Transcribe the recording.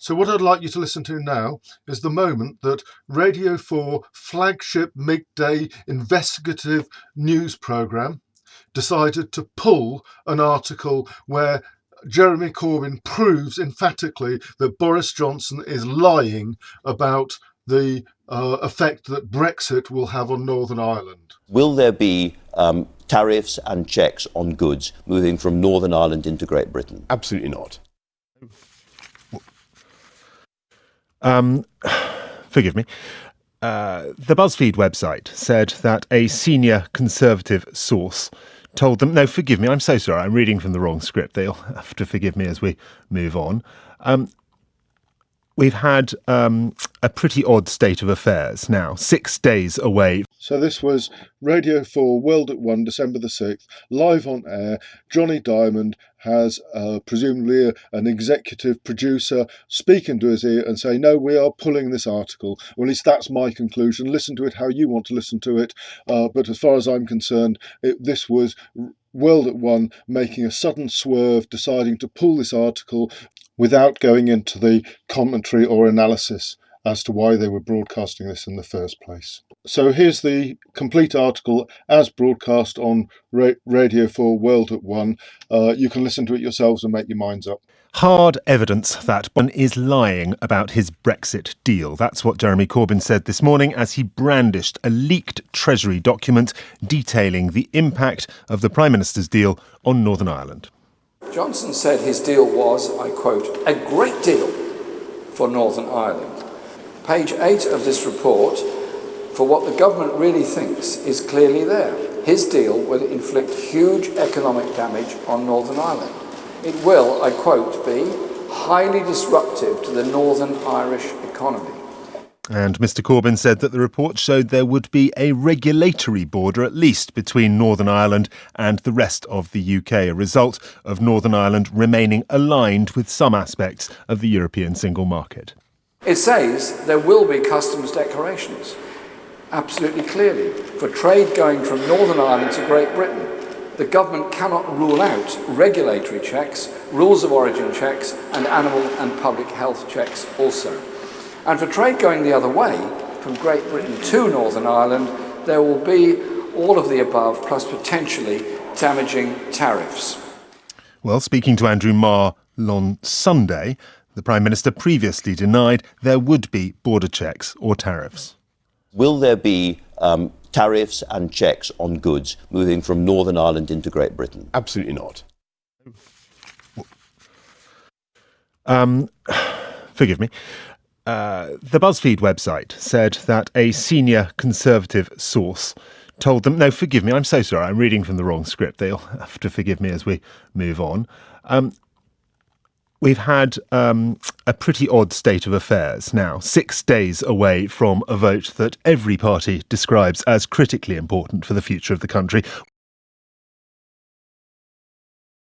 So what I'd like you to listen to now is the moment that Radio 4 flagship midday investigative news programme decided to pull an article where Jeremy Corbyn proves emphatically that Boris Johnson is lying about the effect that Brexit will have on Northern Ireland. Will there be tariffs and checks on goods moving from Northern Ireland into Great Britain? Absolutely not. Forgive me. The BuzzFeed website said that a senior Conservative source told them... No, forgive me, I'm so sorry, I'm reading from the wrong script. They'll have to forgive me as we move on. We've had a pretty odd state of affairs now, 6 days away. So this was Radio 4 World at 1, December the 6th, live on air. Johnny Diamond has presumably an executive producer speaking to his ear and saying, no, we are pulling this article. Well, at least that's my conclusion. Listen to it how you want to listen to it. But as far as I'm concerned, this was World at 1 making a sudden swerve, deciding to pull this article without going into the commentary or analysis as to why they were broadcasting this in the first place. So here's the complete article as broadcast on Radio 4 World at 1. You can listen to it yourselves and make your minds up. Hard evidence that one is lying about his Brexit deal. That's what Jeremy Corbyn said this morning as he brandished a leaked Treasury document detailing the impact of the Prime Minister's deal on Northern Ireland. Johnson said his deal was, I quote, a great deal for Northern Ireland. Page 8 of this report, for what the government really thinks, is clearly there. His deal will inflict huge economic damage on Northern Ireland. It will, I quote, be highly disruptive to the Northern Irish economy. And Mr Corbyn said that the report showed there would be a regulatory border, at least, between Northern Ireland and the rest of the UK, a result of Northern Ireland remaining aligned with some aspects of the European single market. It says there will be customs declarations, absolutely clearly, for trade going from Northern Ireland to Great Britain. The government cannot rule out regulatory checks, rules of origin checks, and animal and public health checks also. And for trade going the other way, from Great Britain to Northern Ireland, there will be all of the above, plus potentially damaging tariffs. Well, speaking to Andrew Marr on Sunday, the Prime Minister previously denied there would be border checks or tariffs. Will there be tariffs and checks on goods moving from Northern Ireland into Great Britain? Absolutely not. Forgive me. The BuzzFeed website said that a senior Conservative source told them... No, forgive me, I'm so sorry, I'm reading from the wrong script. They'll have to forgive me as we move on. We've had a pretty odd state of affairs now, 6 days away from a vote that every party describes as critically important for the future of the country.